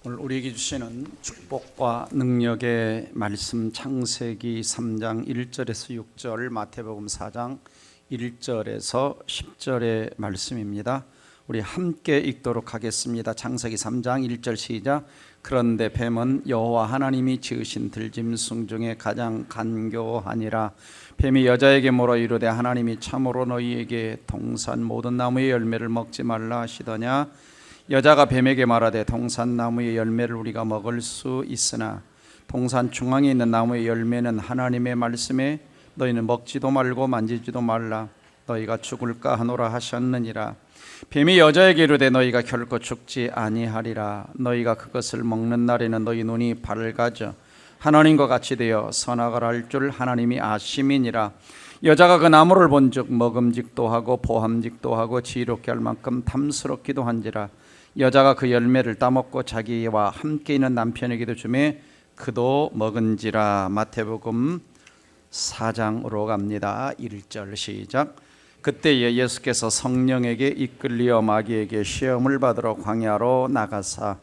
오늘 우리에게 주시는 축복과 능력의 말씀 창세기 3장 1절에서 6절, 마태복음 4장 1절에서 10절의 말씀입니다. 우리 함께 읽도록 하겠습니다. 창세기 3장 1절 시작. 그런데 뱀은 여호와 하나님이 지으신 들짐승 중에 가장 간교하니라. 뱀이 여자에게 물어 이르되 하나님이 참으로 너희에게 동산 모든 나무의 열매를 먹지 말라 하시더냐. 여자가 뱀에게 말하되 동산 나무의 열매를 우리가 먹을 수 있으나 동산 중앙에 있는 나무의 열매는 하나님의 말씀에 너희는 먹지도 말고 만지지도 말라 너희가 죽을까 하노라 하셨느니라. 뱀이 여자에게 이르되 너희가 결코 죽지 아니하리라. 너희가 그것을 먹는 날에는 너희 눈이 밝아져 하나님과 같이 되어 선악을 알 줄 하나님이 아심이니라. 여자가 그 나무를 본즉 먹음직도 하고 보함직도 하고 지혜롭게 할 만큼 탐스럽기도 한지라. 여자가 그 열매를 따먹고 자기와 함께 있는 남편에게도 주매 그도 먹은지라. 마태복음 4장으로 갑니다. 1절 시작. 그때에 예수께서 성령에게 이끌리어 마귀에게 시험을 받으러 광야로 나가사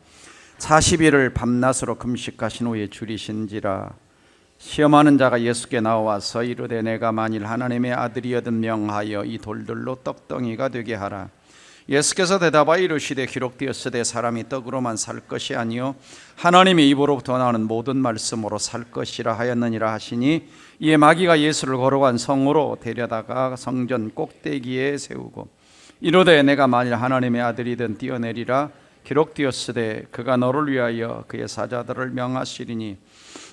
40일을 밤낮으로 금식하신 후에 줄이신지라. 시험하는 자가 예수께 나와서 이르되 내가 만일 하나님의 아들이여든 명하여 이 돌들로 떡덩이가 되게 하라. 예수께서 대답하여 이르시되 기록되었으되 사람이 떡으로만 살 것이 아니요 하나님의 입으로부터 나오는 모든 말씀으로 살 것이라 하였느니라 하시니, 이에 마귀가 예수를 걸어간 성으로 데려다가 성전 꼭대기에 세우고 이르되 내가 만일 하나님의 아들이든 뛰어내리라. 기록되었으되 그가 너를 위하여 그의 사자들을 명하시리니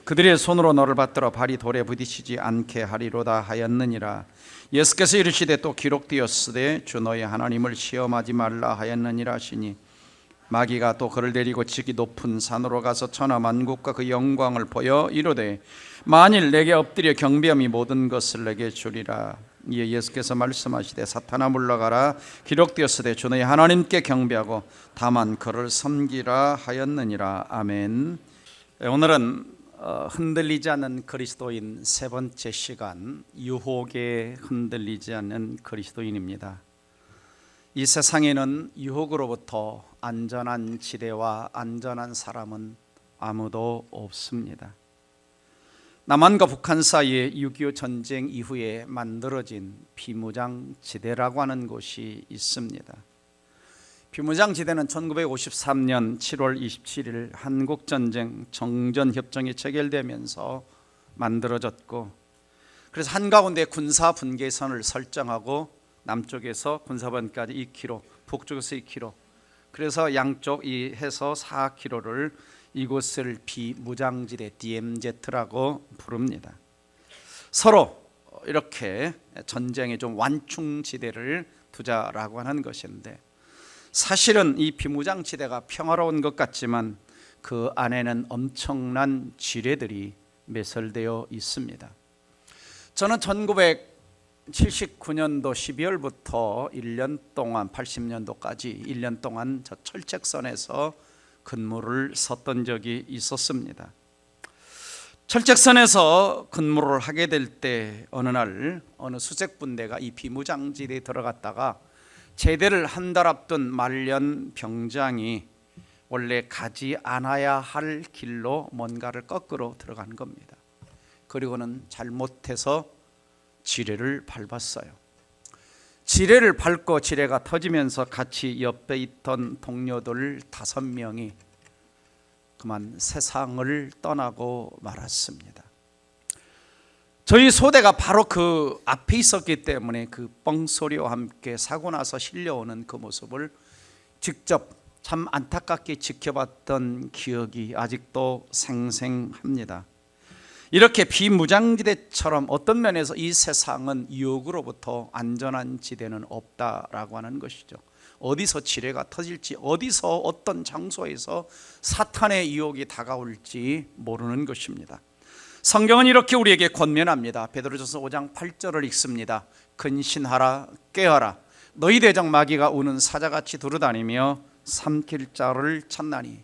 그들의 손으로 너를 받들어 발이 돌에 부딪히지 않게 하리로다 하였느니라. 예수께서 이르시되 또 기록되었으되 주 너의 하나님을 시험하지 말라 하였느니라 하시니, 마귀가 또 그를 데리고 지기 높은 산으로 가서 천하 만국과 그 영광을 보여 이르되 만일 내게 엎드려 경배함이 모든 것을 내게 주리라. 이에 예수께서 말씀하시되 사탄아 물러가라. 기록되었으되 주 너의 하나님께 경배하고 다만 그를 섬기라 하였느니라. 아멘. 오늘은 흔들리지 않는 그리스도인 세 번째 시간, 유혹에 흔들리지 않는 그리스도인입니다. 이 세상에는 유혹으로부터 안전한 지대와 안전한 사람은 아무도 없습니다. 남한과 북한 사이에 6.25 전쟁 이후에 만들어진 비무장지대라고 하는 곳이 있습니다. 비무장지대는 1953년 7월 27일 한국전쟁 정전협정이 체결되면서 만들어졌고, 그래서 한가운데 군사분계선을 설정하고 남쪽에서 군사분까지 2km, 북쪽에서 2km, 그래서 양쪽이 해서 4km를 이곳을 비무장지대 DMZ라고 부릅니다. 서로 이렇게 전쟁의 좀 완충지대를 두자라고 하는 것인데, 사실은 이 비무장지대가 평화로운 것 같지만 그 안에는 엄청난 지뢰들이 매설되어 있습니다. 저는 1979년도 12월부터 1년 동안 80년도까지 1년 동안 저 철책선에서 근무를 섰던 적이 있었습니다. 철책선에서 근무를 하게 될 때 어느 날 어느 수색분대가 이 비무장지대에 들어갔다가 제대를 한 달 앞둔 말년 병장이 원래 가지 않아야 할 길로 뭔가를 거꾸로 들어간 겁니다. 그리고는 잘못해서 지뢰를 밟았어요. 지뢰를 밟고 지뢰가 터지면서 같이 옆에 있던 동료들 5명이 그만 세상을 떠나고 말았습니다. 저희 소대가 바로 그 앞에 있었기 때문에 그 뻥소리와 함께 사고 나서 실려오는 그 모습을 직접 참 안타깝게 지켜봤던 기억이 아직도 생생합니다. 이렇게 비무장지대처럼 어떤 면에서 이 세상은 유혹으로부터 안전한 지대는 없다라고 하는 것이죠. 어디서 지뢰가 터질지, 어디서 어떤 장소에서 사탄의 유혹이 다가올지 모르는 것입니다. 성경은 이렇게 우리에게 권면합니다. 베드로전서 5장 8절을 읽습니다. 근신하라, 깨어라. 너희 대적 마귀가 우는 사자같이 두루다니며 삼킬 자를 찾나니.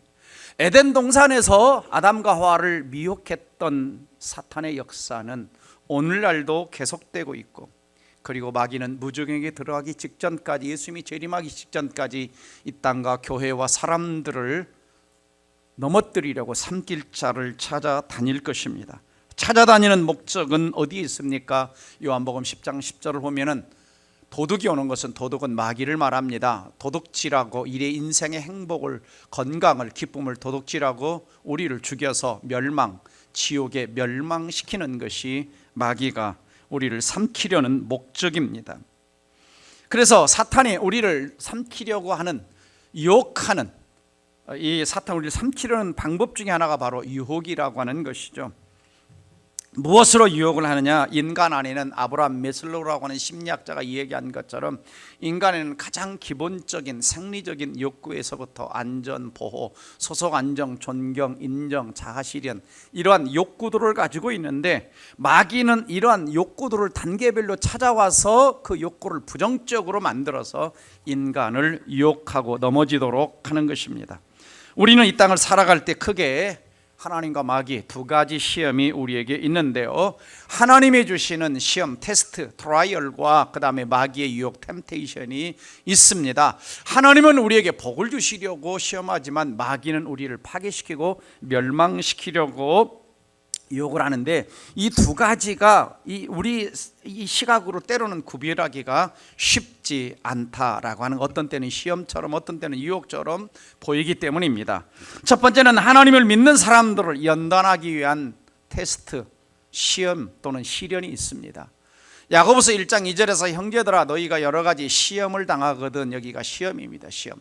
에덴 동산에서 아담과 하와를 미혹했던 사탄의 역사는 오늘날도 계속되고 있고, 그리고 마귀는 무중에게 들어가기 직전까지, 예수님이 재림하기 직전까지 이 땅과 교회와 사람들을 넘어뜨리려고 삼킬 자를 찾아다닐 것입니다. 찾아다니는 목적은 어디에 있습니까? 요한복음 10장 10절을 보면은 도둑이 오는 것은 도둑은 마귀를 말합니다. 도둑질하고 이래 인생의 행복을, 건강을, 기쁨을 도둑질하고 우리를 죽여서 멸망, 지옥에 멸망시키는 것이 마귀가 우리를 삼키려는 목적입니다. 그래서 사탄이 우리를 삼키려고 하는, 유혹하는, 이 사탄 우리를 삼키려는 방법 중에 하나가 바로 유혹이라고 하는 것이죠. 무엇으로 유혹을 하느냐? 인간 안에는 아브라함 메슬로우라고 하는 심리학자가 이야기한 것처럼 인간에는 가장 기본적인 생리적인 욕구에서부터 안전, 보호, 소속, 안정, 존경, 인정, 자아실현, 이러한 욕구들을 가지고 있는데 마귀는 이러한 욕구들을 단계별로 찾아와서 그 욕구를 부정적으로 만들어서 인간을 유혹하고 넘어지도록 하는 것입니다. 우리는 이 땅을 살아갈 때 크게 하나님과 마귀 두 가지 시험이 우리에게 있는데요, 하나님이 주시는 시험, 테스트, 트라이얼과 그 다음에 마귀의 유혹, 템테이션이 있습니다. 하나님은 우리에게 복을 주시려고 시험하지만 마귀는 우리를 파괴시키고 멸망시키려고 유혹을 하는데, 이 두 가지가 우리 이 시각으로 때로는 구별하기가 쉽지 않다라고 하는, 어떤 때는 시험처럼 어떤 때는 유혹처럼 보이기 때문입니다. 첫 번째는 하나님을 믿는 사람들을 연단하기 위한 테스트, 시험 또는 시련이 있습니다. 야고보서 1장 2절에서 형제들아 너희가 여러 가지 시험을 당하거든, 여기가 시험입니다. 시험.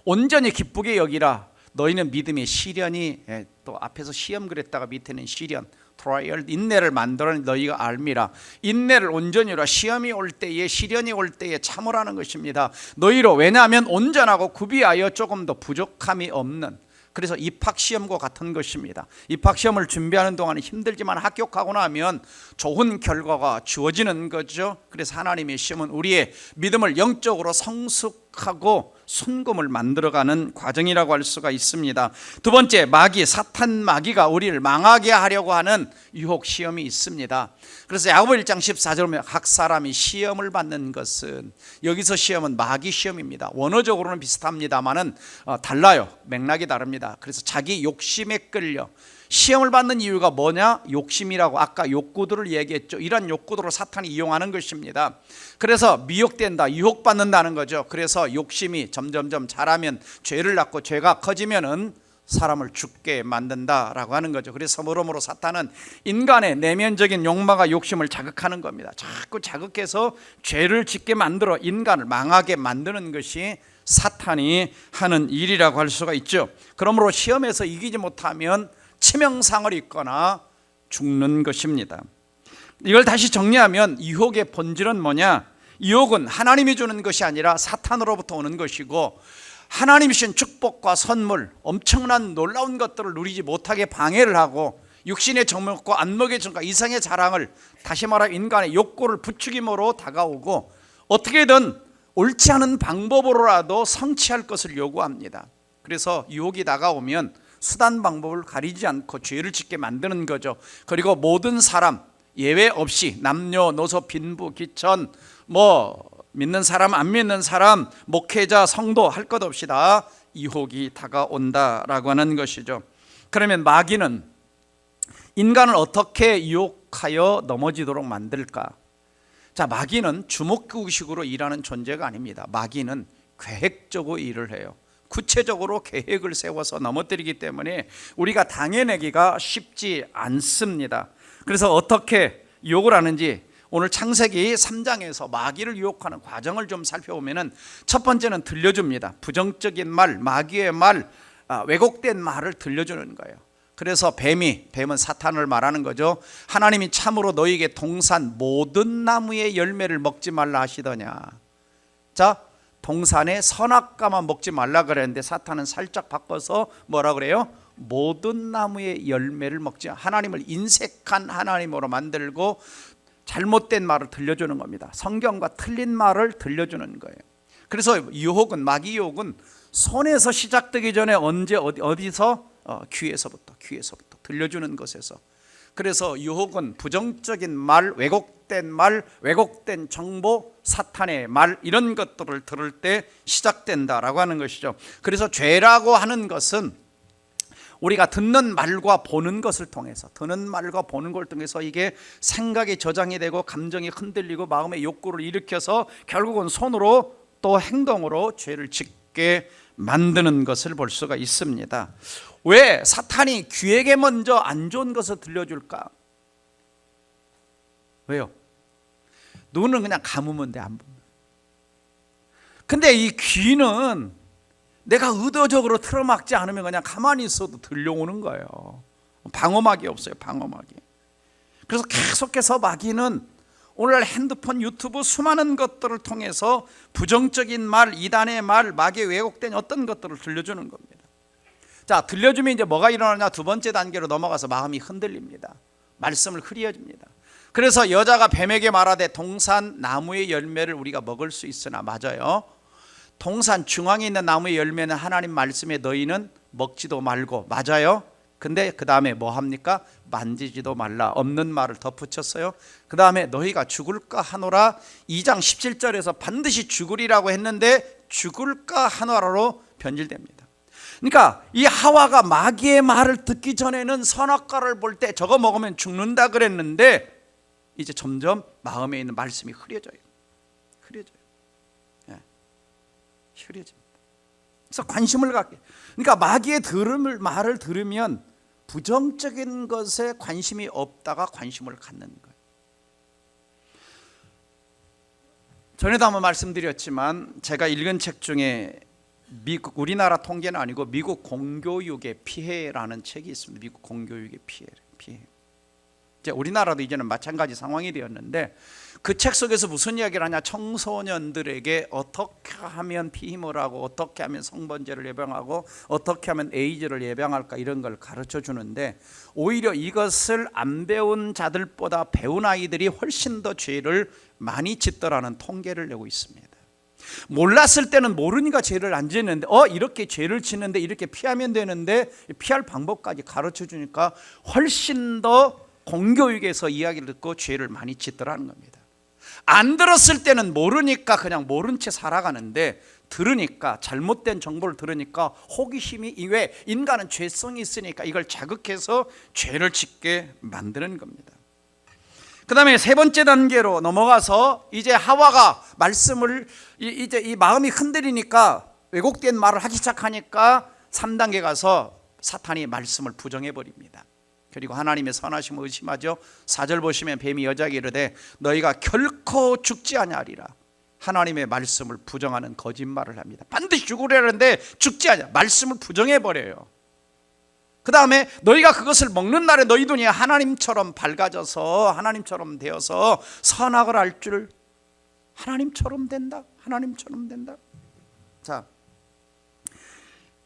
온전히 기쁘게 여기라. 너희는 믿음의 시련이, 또 앞에서 시험 그랬다가 밑에는 시련, 트라이얼, 인내를 만들어 너희가 알미라. 인내를 온전히 하라. 시험이 올 때에, 시련이 올 때에 참으라는 것입니다. 너희로, 왜냐하면 온전하고 구비하여 조금 더 부족함이 없는, 그래서 입학시험과 같은 것입니다. 입학시험을 준비하는 동안은 힘들지만 합격하고 나면 좋은 결과가 주어지는 거죠. 그래서 하나님의 시험은 우리의 믿음을 영적으로 성숙하고 순금을 만들어가는 과정이라고 할 수가 있습니다. 두 번째, 마귀, 사탄 마귀가 우리를 망하게 하려고 하는 유혹 시험이 있습니다. 그래서 야고보 1장 14절에 보면 각 사람이 시험을 받는 것은, 여기서 시험은 마귀 시험입니다. 원어적으로는 비슷합니다만은 달라요. 맥락이 다릅니다. 그래서 자기 욕심에 끌려 시험을 받는 이유가 뭐냐? 욕심이라고 아까 욕구들을 얘기했죠. 이런 욕구들을 사탄이 이용하는 것입니다. 그래서 미혹된다, 유혹받는다는 거죠. 그래서 욕심이 점점점 자라면 죄를 낳고 죄가 커지면은 사람을 죽게 만든다라고 하는 거죠. 그래서 그러므로 사탄은 인간의 내면적인 욕망과 욕심을 자극하는 겁니다. 자꾸 자극해서 죄를 짓게 만들어 인간을 망하게 만드는 것이 사탄이 하는 일이라고 할 수가 있죠. 그러므로 시험에서 이기지 못하면 치명상을 입거나 죽는 것입니다. 이걸 다시 정리하면 유혹의 본질은 뭐냐? 유혹은 하나님이 주는 것이 아니라 사탄으로부터 오는 것이고, 하나님이 주신 축복과 선물, 엄청난 놀라운 것들을 누리지 못하게 방해를 하고, 육신의 정욕과 안목의 정과 이상의 자랑을, 다시 말하면 인간의 욕구를 부추김으로 다가오고, 어떻게든 옳지 않은 방법으로라도 성취할 것을 요구합니다. 그래서 유혹이 다가오면 수단 방법을 가리지 않고 죄를 짓게 만드는 거죠. 그리고 모든 사람 예외 없이 남녀노소 빈부 귀천, 믿는 사람 안 믿는 사람, 목회자 성도 할 것 없이 다 유혹이 다가온다라고 하는 것이죠. 그러면 마귀는 인간을 어떻게 유혹하여 넘어지도록 만들까? 자, 마귀는 주먹구식으로 일하는 존재가 아닙니다. 마귀는 계획적으로 일을 해요. 구체적으로 계획을 세워서 넘어뜨리기 때문에 우리가 당해내기가 쉽지 않습니다. 그래서 어떻게 유혹을 하는지 오늘 창세기 3장에서 마귀를 유혹하는 과정을 좀 살펴보면, 첫 번째는 들려줍니다. 부정적인 말, 마귀의 말, 왜곡된 말을 들려주는 거예요. 그래서 뱀은 사탄을 말하는 거죠. 하나님이 참으로 너희에게 동산 모든 나무의 열매를 먹지 말라 하시더냐. 자, 동산의 선악과만 먹지 말라 그랬는데 사탄은 살짝 바꿔서 뭐라 그래요? 모든 나무의 열매를 먹지, 하나님을 인색한 하나님으로 만들고 잘못된 말을 들려주는 겁니다. 성경과 틀린 말을 들려주는 거예요. 그래서 유혹은, 마귀 유혹은 손에서 시작되기 전에 어디서? 귀에서부터 들려주는 것에서. 그래서 유혹은 부정적인 말, 왜곡된 말, 왜곡된 정보, 사탄의 말, 이런 것들을 들을 때 시작된다라고 하는 것이죠. 그래서 죄라고 하는 것은 우리가 듣는 말과 보는 것을 통해서, 듣는 말과 보는 걸 통해서 이게 생각이 저장이 되고 감정이 흔들리고 마음의 욕구를 일으켜서 결국은 손으로 또 행동으로 죄를 짓게 만드는 것을 볼 수가 있습니다. 왜 사탄이 귀에게 먼저 안 좋은 것을 들려줄까? 왜요? 눈은 그냥 감으면 돼, 안 보면. 근데 이 귀는 내가 의도적으로 틀어막지 않으면 그냥 가만히 있어도 들려오는 거예요. 방어막이 없어요, 방어막이. 그래서 계속해서 마귀는 오늘 핸드폰, 유튜브 수많은 것들을 통해서 부정적인 말, 이단의 말, 마귀의 왜곡된 어떤 것들을 들려주는 겁니다. 자, 들려주면 이제 뭐가 일어나냐? 두 번째 단계로 넘어가서 마음이 흔들립니다. 말씀을 흐리어집니다. 그래서 여자가 뱀에게 말하되 동산 나무의 열매를 우리가 먹을 수 있으나, 맞아요, 동산 중앙에 있는 나무의 열매는 하나님 말씀에 너희는 먹지도 말고, 맞아요. 근데 그 다음에 뭐 합니까? 만지지도 말라, 없는 말을 덧붙였어요. 그 다음에 너희가 죽을까 하노라, 2장 17절에서 반드시 죽으리라고 했는데 죽을까 하노라로 변질됩니다. 그러니까 이 하와가 마귀의 말을 듣기 전에는 선악과를 볼 때 저거 먹으면 죽는다 그랬는데 이제 점점 마음에 있는 말씀이 흐려져요. 흐려집니다. 그래서 관심을 갖게. 그러니까 마귀의 말을 들으면 부정적인 것에 관심이 없다가 관심을 갖는 거예요. 전에도 한번 말씀드렸지만 제가 읽은 책 중에 우리나라 통계는 아니고 미국 공교육의 피해라는 책이 있습니다. 미국 공교육의 피해. 이제 우리나라도 이제는 마찬가지 상황이 되었는데 그 책 속에서 무슨 이야기를 하냐? 청소년들에게 어떻게 하면 피임을 하고 어떻게 하면 성범죄를 예방하고 어떻게 하면 에이즈를 예방할까, 이런 걸 가르쳐 주는데 오히려 이것을 안 배운 자들보다 배운 아이들이 훨씬 더 죄를 많이 짓더라는 통계를 내고 있습니다. 몰랐을 때는 모르니까 죄를 안 짓는데 이렇게 죄를 짓는데 이렇게 피하면 되는데 피할 방법까지 가르쳐 주니까 훨씬 더 공교육에서 이야기를 듣고 죄를 많이 짓더라는 겁니다. 안 들었을 때는 모르니까 그냥 모른 채 살아가는데 들으니까, 잘못된 정보를 들으니까 호기심이, 왜 인간은 죄성이 있으니까 이걸 자극해서 죄를 짓게 만드는 겁니다. 그 다음에 세 번째 단계로 넘어가서 이제 하와가 말씀을 이제 이 마음이 흔들리니까 왜곡된 말을 하기 시작하니까 3단계 가서 사탄이 말씀을 부정해 버립니다. 그리고 하나님의 선하심을 의심하죠. 4절 보시면 뱀이 여자에게 이르되 너희가 결코 죽지 아니하리라. 하나님의 말씀을 부정하는 거짓말을 합니다. 반드시 죽으려는데 죽지 않아. 말씀을 부정해 버려요. 그 다음에 너희가 그것을 먹는 날에 너희 눈이 하나님처럼 밝아져서 하나님처럼 되어서 선악을 알 줄, 하나님처럼 된다. 자,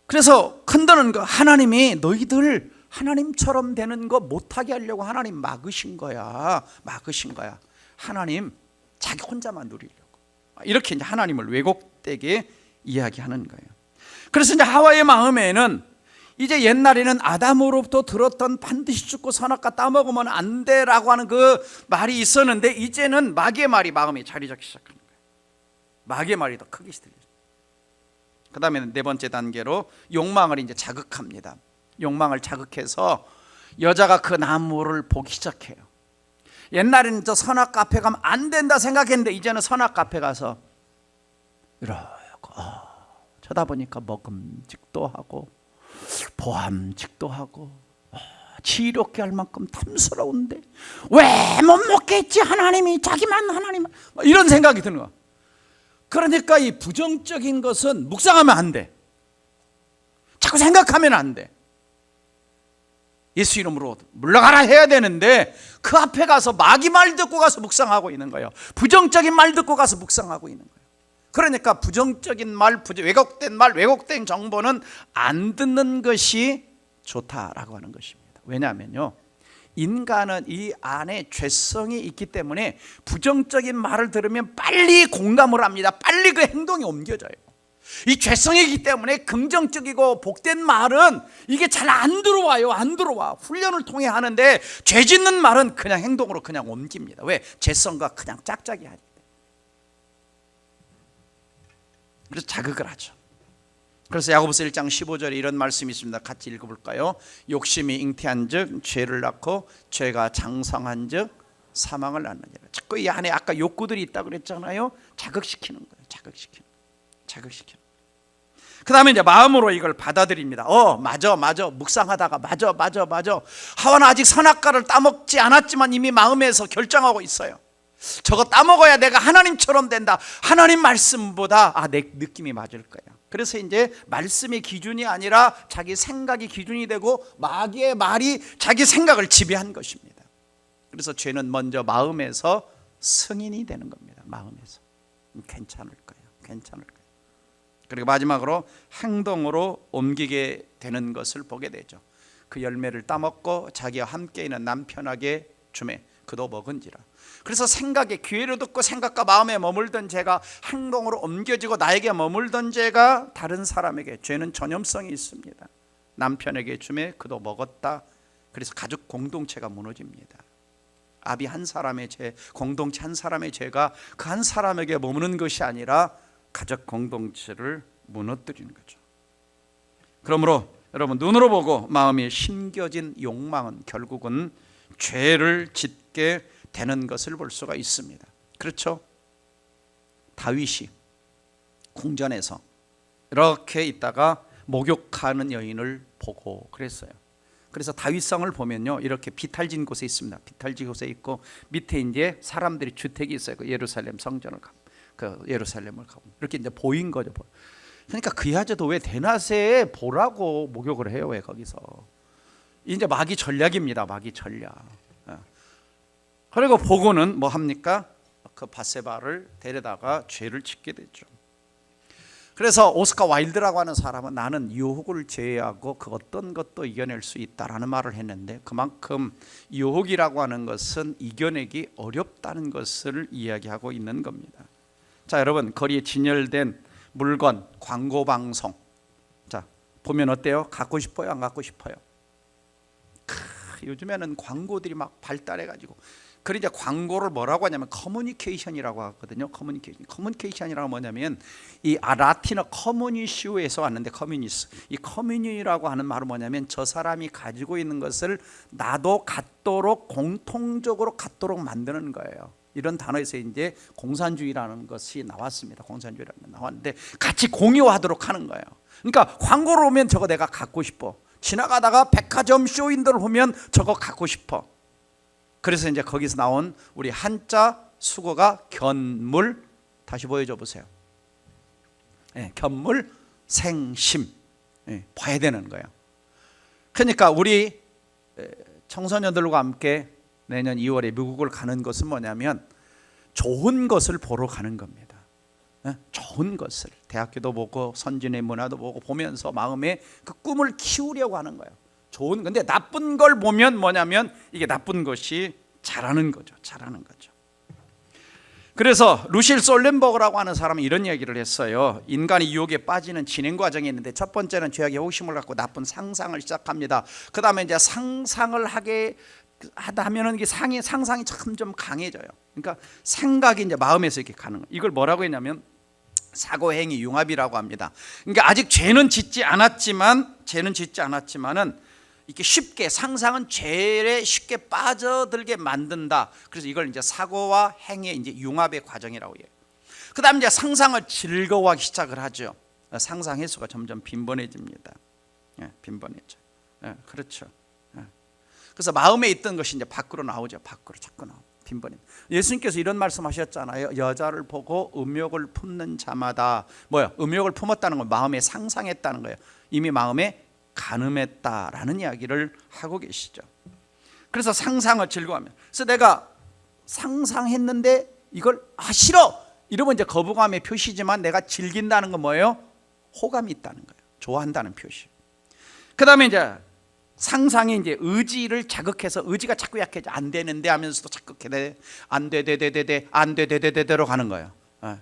그래서 흔드는 거, 하나님이 너희들 하나님처럼 되는 거 못하게 하려고 하나님 막으신 거야. 하나님 자기 혼자만 누리려고. 이렇게 이제 하나님을 왜곡되게 이야기하는 거예요. 그래서 이제 하와의 마음에는 이제 옛날에는 아담으로부터 들었던 반드시 죽고 선악과 따먹으면 안 돼라고 하는 그 말이 있었는데 이제는 마귀의 말이 마음에 자리 잡기 시작하는 거예요. 마귀의 말이 더 크게 들려요. 그 다음에 네 번째 단계로 욕망을 이제 자극합니다. 욕망을 자극해서 여자가 그 나무를 보기 시작해요. 옛날에는 저 선악과 앞에 가면 안 된다 생각했는데 이제는 선악과 앞에 가서 이러고 쳐다보니까 먹음직도 하고 보암직도 하고 지롭게 할 만큼 탐스러운데 왜 못 먹겠지, 하나님이 자기만 하나님만, 이런 생각이 드는 거야. 그러니까 이 부정적인 것은 묵상하면 안 돼. 자꾸 생각하면 안 돼. 예수 이름으로 물러가라 해야 되는데 그 앞에 가서 마귀 말 듣고 가서 묵상하고 있는 거예요. 부정적인 말 듣고 가서 묵상하고 있는 거예요. 그러니까 부정적인 말, 왜곡된 말, 왜곡된 정보는 안 듣는 것이 좋다라고 하는 것입니다. 왜냐하면요, 인간은 이 안에 죄성이 있기 때문에 부정적인 말을 들으면 빨리 공감을 합니다. 빨리 그 행동이 옮겨져요. 이 죄성이기 때문에 긍정적이고 복된 말은 이게 잘 안 들어와요. 훈련을 통해 하는데 죄 짓는 말은 그냥 행동으로 그냥 옮깁니다. 왜? 죄성과 그냥 짝짝이 하니까. 그래서 자극을 하죠. 그래서 야고보서 1장 15절에 이런 말씀이 있습니다. 같이 읽어볼까요? 욕심이 잉태한즉 죄를 낳고 죄가 장성한즉 사망을 낳느니라. 자꾸 이 안에 아까 욕구들이 있다고 그랬잖아요. 자극시키는 거예요. 자극시키는. 그 다음에 이제 마음으로 이걸 받아들입니다. 맞아 묵상하다가 맞아 하와는 아직 선악과를 따먹지 않았지만 이미 마음에서 결정하고 있어요. 저거 따먹어야 내가 하나님처럼 된다. 하나님 말씀보다 내 느낌이 맞을 거야. 그래서 이제 말씀의 기준이 아니라 자기 생각이 기준이 되고 마귀의 말이 자기 생각을 지배한 것입니다. 그래서 죄는 먼저 마음에서 승인이 되는 겁니다. 마음에서 괜찮을 거예요. 그리고 마지막으로 행동으로 옮기게 되는 것을 보게 되죠. 그 열매를 따먹고 자기와 함께 있는 남편에게 주매 그도 먹은지라. 그래서 생각에 기회를 듣고 생각과 마음에 머물던 죄가 행동으로 옮겨지고 나에게 머물던 죄가 다른 사람에게, 죄는 전염성이 있습니다. 남편에게 주매 그도 먹었다. 그래서 가족 공동체가 무너집니다. 아비 한 사람의 죄, 공동체 한 사람의 죄가 그 한 사람에게 머무는 것이 아니라 가족 공동체를 무너뜨리는 거죠. 그러므로 여러분, 눈으로 보고 마음이 심겨진 욕망은 결국은 죄를 짓게 되는 것을 볼 수가 있습니다. 그렇죠? 다윗이 궁전에서 이렇게 있다가 목욕하는 여인을 보고 그랬어요. 그래서 다윗성을 보면요, 이렇게 비탈진 곳에 있습니다. 비탈진 곳에 있고 밑에 이제 사람들이 주택이 있어요. 그 예루살렘 성전을 가고, 그 예루살렘을 가고 이렇게 이제 보인 거죠. 그러니까 그 여자도 왜 대낮에 보라고 목욕을 해요? 왜 거기서? 이제 마귀 전략입니다. 마귀 전략. 그리고 보고는 뭐 합니까? 그 바세바를 데려다가 죄를 짓게 되죠. 그래서 오스카 와일드라고 하는 사람은 나는 유혹을 제외하고 그 어떤 것도 이겨낼 수 있다라는 말을 했는데, 그만큼 유혹이라고 하는 것은 이겨내기 어렵다는 것을 이야기하고 있는 겁니다. 자, 여러분, 거리에 진열된 물건, 광고 방송, 자 보면 어때요? 갖고 싶어요? 안 갖고 싶어요? 요즘에는 광고들이 막 발달해가지고, 그러니까 광고를 뭐라고 하냐면 커뮤니케이션이라고 하거든요. 커뮤니케이션이라고 뭐냐면 이 라틴어 커뮤니시오에서 왔는데, 이 커뮤니라고 하는 말은 뭐냐면 저 사람이 가지고 있는 것을 나도 갖도록, 공통적으로 갖도록 만드는 거예요. 이런 단어에서 이제 공산주의라는 것이 나왔습니다. 공산주의라는 게 나왔는데 같이 공유하도록 하는 거예요. 그러니까 광고를 보면 저거 내가 갖고 싶어. 지나가다가 백화점 쇼윈도를 보면 저거 갖고 싶어. 그래서 이제 거기서 나온 우리 한자 수거가 견물, 다시 보여줘 보세요. 견물 생심, 봐야 되는 거예요. 그러니까 우리 청소년들과 함께 내년 2월에 미국을 가는 것은 뭐냐면 좋은 것을 보러 가는 겁니다. 좋은 것을, 대학교도 보고 선진의 문화도 보고 보면서 마음에 그 꿈을 키우려고 하는 거예요. 좋은 건데, 나쁜 걸 보면 뭐냐면 이게 나쁜 것이 자라는 거죠. 그래서 루실 솔렌버그라고 하는 사람은 이런 이야기를 했어요. 인간이 유혹에 빠지는 진행 과정이 있는데, 첫 번째는 죄악의 호기심을 갖고 나쁜 상상을 시작합니다. 그 다음에 이제 상상을 하다 하면은 이게 상상이 점점 강해져요. 그러니까 생각이 이제 마음에서 이렇게 가는 거예요. 이걸 뭐라고 했냐면 사고행위 융합이라고 합니다. 그러니까 아직 죄는 짓지 않았지만은 이렇게 쉽게, 상상은 죄에 쉽게 빠져들게 만든다. 그래서 이걸 이제 사고와 행위의 이제 융합의 과정이라고 해요. 그다음 이제 상상을 즐거워하기 시작을 하죠. 상상 횟수가 점점 빈번해집니다. 빈번해져. 그렇죠. 그래서 마음에 있던 것이 이제 밖으로 나오죠. 밖으로 자꾸 나오고 빈번해. 예수님께서 이런 말씀하셨잖아요. 여자를 보고 음욕을 품는 자마다, 뭐야? 음욕을 품었다는 건 마음에 상상했다는 거예요. 이미 마음에 간음했다라는 이야기를 하고 계시죠. 그래서 상상을 즐거워하면, 그래서 내가 상상했는데 이걸 싫어 이러면 이제 거부감의 표시지만, 내가 즐긴다는 건 뭐예요? 호감이 있다는 거예요. 좋아한다는 표시. 그 다음에 이제 상상이 이제 의지를 자극해서 의지가 자꾸 약해져. 안 되는데 하면서도 자꾸 안 되대로 가는 거예요. 가는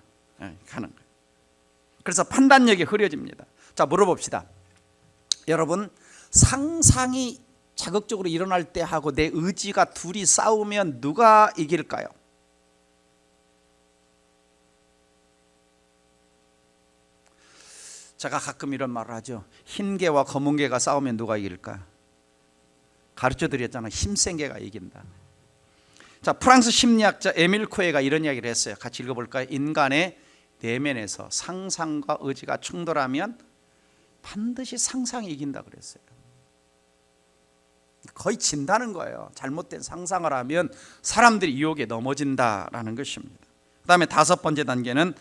거예요. 그래서 판단력이 흐려집니다. 자, 물어봅시다. 여러분, 상상이 자극적으로 일어날 때 하고 내 의지가 둘이 싸우면 누가 이길까요? 제가 가끔 이런 말을 하죠. 흰 개와 검은 개가 싸우면 누가 이길까? 가르쳐 드렸잖아요. 힘센 개가 이긴다. 자, 프랑스 심리학자 에밀 코에가 이런 이야기를 했어요. 같이 읽어볼까요? 인간의 내면에서 상상과 의지가 충돌하면 반드시 상상이 이긴다 그랬어요. 거의 진다는 거예요. 잘못된 상상을 하면 사람들이 유혹에 넘어진다라는 것입니다. 그 다음에 5번째 단계는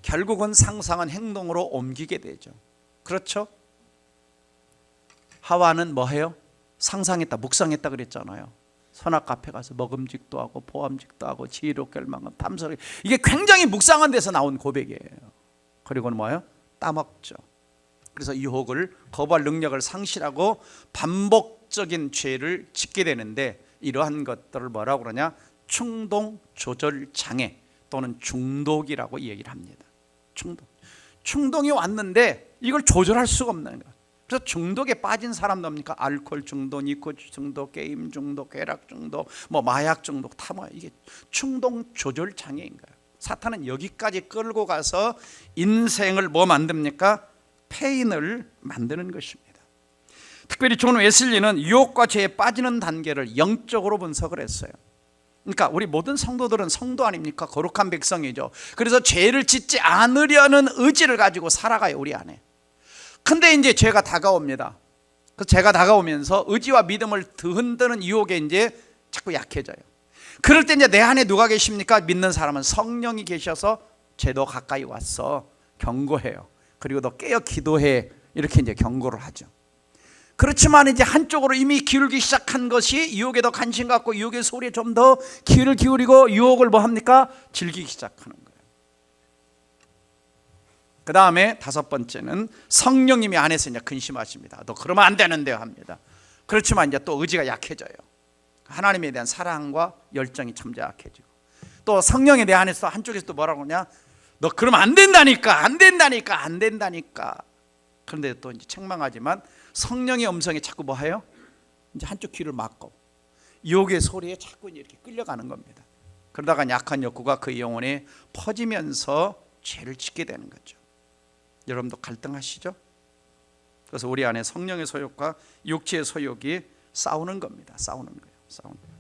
결국은 상상은 행동으로 옮기게 되죠. 그렇죠? 하와는 뭐 해요? 상상했다, 묵상했다 그랬잖아요. 선악 카페 가서 먹음직도 하고 보암직도 하고 지혜롭게 멸망한 탐스럽게, 이게 굉장히 묵상한 데서 나온 고백이에요. 그리고는 뭐예요? 따먹죠. 그래서 유혹을 거부할 능력을 상실하고 반복적인 죄를 짓게 되는데, 이러한 것들을 뭐라고 그러냐? 충동 조절 장애 또는 중독이라고 얘기를 합니다. 충동이 왔는데 이걸 조절할 수가 없는 거예요. 그래서 중독에 빠진 사람 뭡니까? 알코올 중독, 니코틴 중독, 게임 중독, 쾌락 중독, 뭐 마약 중독, 탐화, 이게 충동 조절 장애인 거예요. 사탄은 여기까지 끌고 가서 인생을 뭐 만듭니까? 폐인을 만드는 것입니다. 특별히 존 웨슬리는 유혹과 죄에 빠지는 단계를 영적으로 분석을 했어요. 그러니까 우리 모든 성도들은 성도 아닙니까? 거룩한 백성이죠. 그래서 죄를 짓지 않으려는 의지를 가지고 살아가요, 우리 안에. 근데 이제 죄가 다가옵니다. 그 죄가 다가오면서 의지와 믿음을 흔드는 유혹에 이제 자꾸 약해져요. 그럴 때 이제 내 안에 누가 계십니까? 믿는 사람은 성령이 계셔서 죄도 가까이 와서 경고해요. 그리고 너 깨어 기도해, 이렇게 이제 경고를 하죠. 그렇지만 이제 한쪽으로 이미 기울기 시작한 것이 유혹에 더 관심 갖고 유혹의 소리에 좀 더 귀를 기울이고 유혹을 뭐 합니까? 즐기기 시작하는 거예요. 그 다음에 5번째는 성령님이 안에서 이제 근심하십니다. 너 그러면 안 되는데요 합니다. 그렇지만 이제 또 의지가 약해져요. 하나님에 대한 사랑과 열정이 점점 약해지고, 또 성령에 대한 안에서 한쪽에서 또 뭐라고 하냐? 너 그러면 안 된다니까, 안 된다니까, 안 된다니까. 그런데 또 이제 책망하지만 성령의 음성에 자꾸 뭐 해요? 이제 한쪽 귀를 막고 유혹의 소리에 자꾸 이렇게 끌려가는 겁니다. 그러다가 약한 욕구가 그 영혼에 퍼지면서 죄를 짓게 되는 거죠. 여러분도 갈등하시죠? 그래서 우리 안에 성령의 소욕과 육체의 소욕이 싸우는 겁니다. 싸우는 거예요. 싸우는 거예요.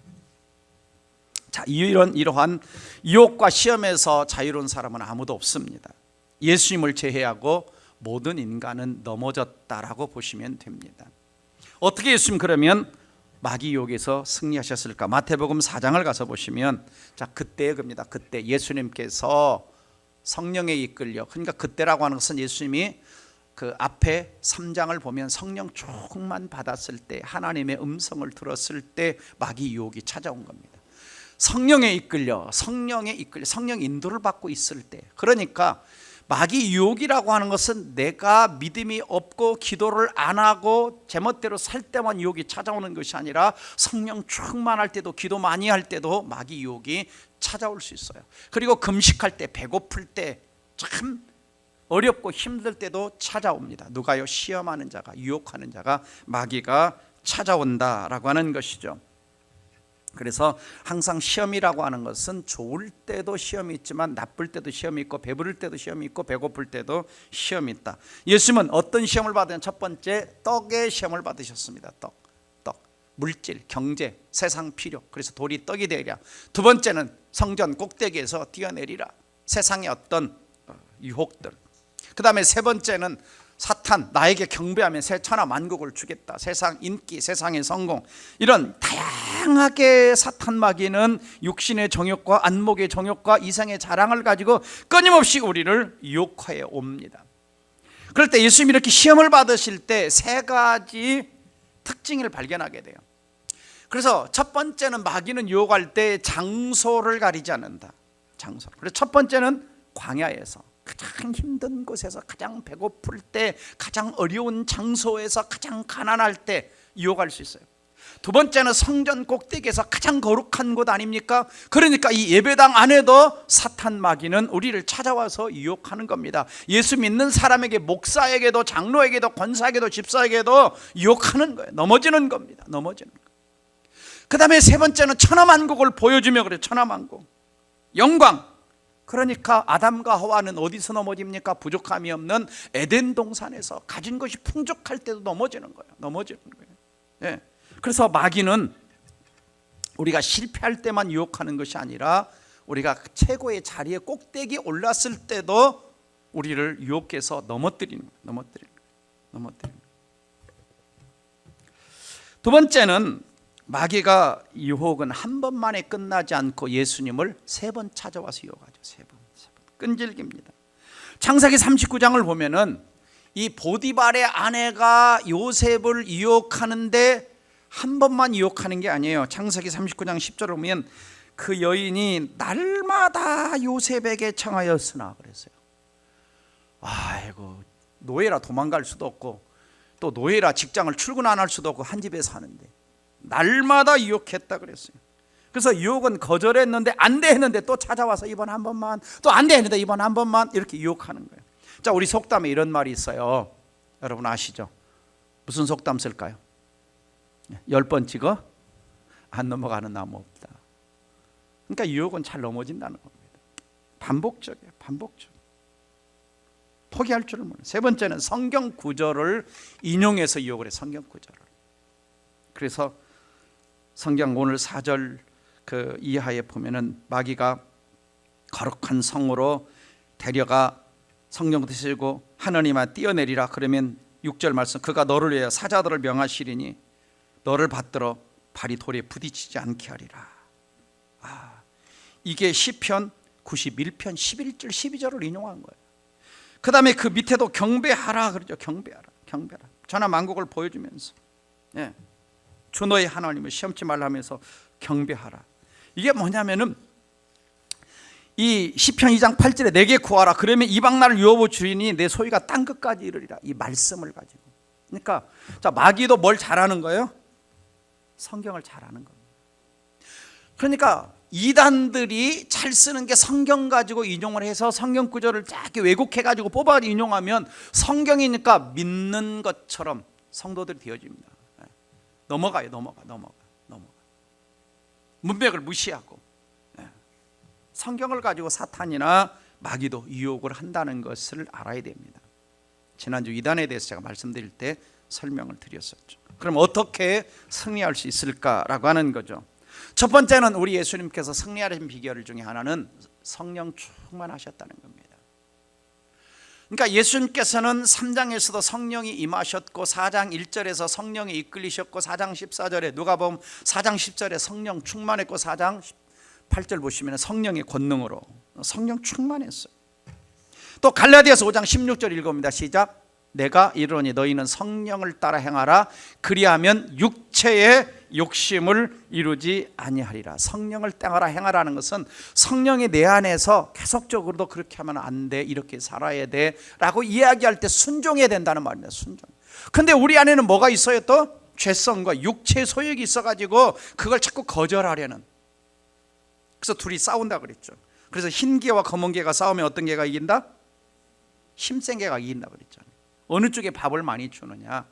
자, 이러한 유혹과 시험에서 자유로운 사람은 아무도 없습니다. 예수님을 제외하고 모든 인간은 넘어졌다라고 보시면 됩니다. 어떻게 예수님 그러면 마귀 유혹에서 승리하셨을까? 마태복음 4장을 가서 보시면, 자, 그때 겁니다. 그때 예수님께서 성령에 이끌려, 그러니까 그때라고 하는 것은 예수님이 그 앞에 3장을 보면 성령 조금만 받았을 때, 하나님의 음성을 들었을 때 마귀 유혹이 찾아온 겁니다. 성령에 이끌려 성령 인도를 받고 있을 때, 그러니까 마귀 유혹이라고 하는 것은 내가 믿음이 없고 기도를 안 하고 제멋대로 살 때만 유혹이 찾아오는 것이 아니라 성령 충만할 때도, 기도 많이 할 때도 마귀 유혹이 찾아올 수 있어요. 그리고 금식할 때, 배고플 때, 참 어렵고 힘들 때도 찾아옵니다. 누가요? 시험하는 자가, 유혹하는 자가, 마귀가 찾아온다라고 하는 것이죠. 그래서 항상 시험이라고 하는 것은 좋을 때도 시험이 있지만 나쁠 때도 시험이 있고, 배부를 때도 시험이 있고, 배고플 때도 시험이 있다. 예수님은 어떤 시험을 받으면, 첫 번째 떡의 시험을 받으셨습니다. 떡, 물질, 경제, 세상 필요. 그래서 돌이 떡이 되리라. 두 번째는 성전 꼭대기에서 뛰어내리라. 세상의 어떤 유혹들. 그 다음에 세 번째는 사탄, 나에게 경배하면 새 천하 만국을 주겠다. 세상 인기, 세상의 성공, 이런 다양하게 사탄 마귀는 육신의 정욕과 안목의 정욕과 이생의 자랑을 가지고 끊임없이 우리를 유혹하여 옵니다. 그럴 때 예수님이 이렇게 시험을 받으실 때 3가지 특징을 발견하게 돼요. 그래서 첫 번째는 마귀는 유혹할 때 장소를 가리지 않는다. 장소. 그래서 첫 번째는 광야에서, 가장 힘든 곳에서, 가장 배고플 때, 가장 어려운 장소에서, 가장 가난할 때 유혹할 수 있어요. 두 번째는 성전 꼭대기에서, 가장 거룩한 곳 아닙니까? 그러니까 이 예배당 안에도 사탄 마귀는 우리를 찾아와서 유혹하는 겁니다. 예수 믿는 사람에게, 목사에게도, 장로에게도, 권사에게도, 집사에게도 유혹하는 거예요. 넘어지는 겁니다. 넘어지는 거예요. 그 다음에 세 번째는 천하만국을 보여주며, 그래요. 천하만국, 영광, 그러니까 아담과 하와는 어디서 넘어집니까? 부족함이 없는 에덴 동산에서 가진 것이 풍족할 때도 넘어지는 거예요. 예. 그래서 마귀는 우리가 실패할 때만 유혹하는 것이 아니라 우리가 최고의 자리에 꼭대기 올랐을 때도 우리를 유혹해서 넘어뜨리는 거예요. 두 번째는 마귀가 유혹은 한 번만에 끝나지 않고 예수님을 3번 찾아와서 유혹하죠. 3번. 끈질깁니다. 창세기 39장을 보면은 이 보디발의 아내가 요셉을 유혹하는데 한 번만 유혹하는 게 아니에요. 창세기 39장 10절을 보면 그 여인이 날마다 요셉에게 청하였으나 그랬어요. 아이고, 노예라 도망갈 수도 없고 또 노예라 직장을 출근 안 할 수도 없고 한 집에 사는데 날마다 유혹했다 그랬어요. 그래서 유혹은 거절했는데 안 돼 했는데 또 찾아와서 이번 한 번만, 또 안 돼 했는데 이번 한 번만, 이렇게 유혹하는 거예요. 자, 우리 속담에 이런 말이 있어요. 여러분 아시죠? 무슨 속담 쓸까요? 10번 찍어 안 넘어가는 나무 없다. 그러니까 유혹은 잘 넘어진다는 겁니다. 반복적이에요. 포기할 줄을 모르는. 세 번째는 성경 구절을 인용해서 유혹을 해. 성경 구절을. 그래서 성경 오늘 4절 그 이하에 보면은 마귀가 거룩한 성으로 데려가 성령 드시고 하느님아 뛰어내리라. 그러면 6절 말씀, 그가 너를 위하여 사자들을 명하시리니 너를 받들어 발이 돌에 부딪히지 않게 하리라. 이게 시편 91편 11절 12절을 인용한 거예요. 그 다음에 그 밑에도 경배하라 그러죠. 경배하라. 전하 만국을 보여주면서, 예, 주 너의 하나님을 시험치 말라 하면서 경배하라. 이게 뭐냐면은 이 시편 2장 8절에 내게 구하라. 그러면 이방 나라를 유업으로 주리니 내 소유가 땅 끝까지 이르리라. 이 말씀을 가지고. 그러니까 자, 마귀도 뭘 잘하는 거예요? 성경을 잘하는 겁니다. 그러니까 이단들이 잘 쓰는 게 성경 가지고 인용을 해서 성경 구절을 쫙 왜곡해 가지고 뽑아 인용하면 성경이니까 믿는 것처럼 성도들이 되어집니다. 넘어가요. 문맥을 무시하고 성경을 가지고 사탄이나 마귀도 유혹을 한다는 것을 알아야 됩니다. 지난주 이단에 대해서 제가 말씀드릴 때 설명을 드렸었죠. 그럼 어떻게 승리할 수 있을까라고 하는 거죠. 첫 번째는 우리 예수님께서 승리하신 비결 중에 하나는 성령 충만하셨다는 겁니다. 그러니까 예수님께서는 3장에서도 성령이 임하셨고 4장 1절에서 성령이 이끌리셨고 4장 14절에 누가복음 4장 10절에 성령 충만했고 4장 8절 보시면 성령의 권능으로 성령 충만했어요. 또 갈라디아서 5장 16절 읽어봅니다. 시작. 내가 이르노니 너희는 성령을 따라 행하라. 그리하면 육체의 욕심을 이루지 아니하리라. 성령을 따라 행하라는 것은 성령이 내 안에서 계속적으로도 그렇게 하면 안 돼, 이렇게 살아야 돼 라고 이야기할 때 순종해야 된다는 말입니다. 순종. 근데 우리 안에는 뭐가 있어요? 또 죄성과 육체 소욕이 있어가지고 그걸 자꾸 거절하려는. 그래서 둘이 싸운다 그랬죠. 그래서 흰 개와 검은 개가 싸우면 어떤 개가 이긴다? 힘센 개가 이긴다 그랬잖아요. 어느 쪽에 밥을 많이 주느냐?